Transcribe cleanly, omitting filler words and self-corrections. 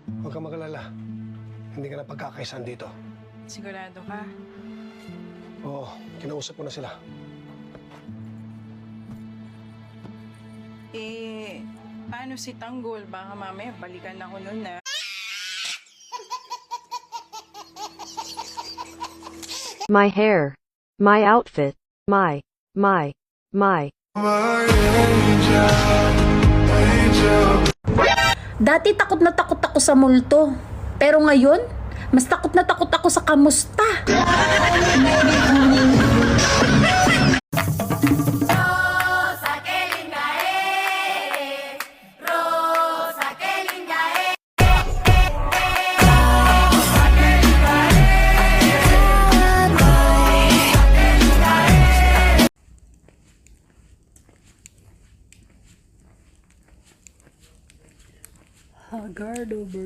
Huwag kang mag-alala. Hindi ka na pagkakaisan dito. Sigurado ka? Oo, kinausap ko na sila. Paano si Tanggol? Baka mamaya balikan ako nun na. My hair. My outfit. My. Dati takot na takot ako sa multo. Pero ngayon, mas takot na takot ako sa kamusta. Haggard over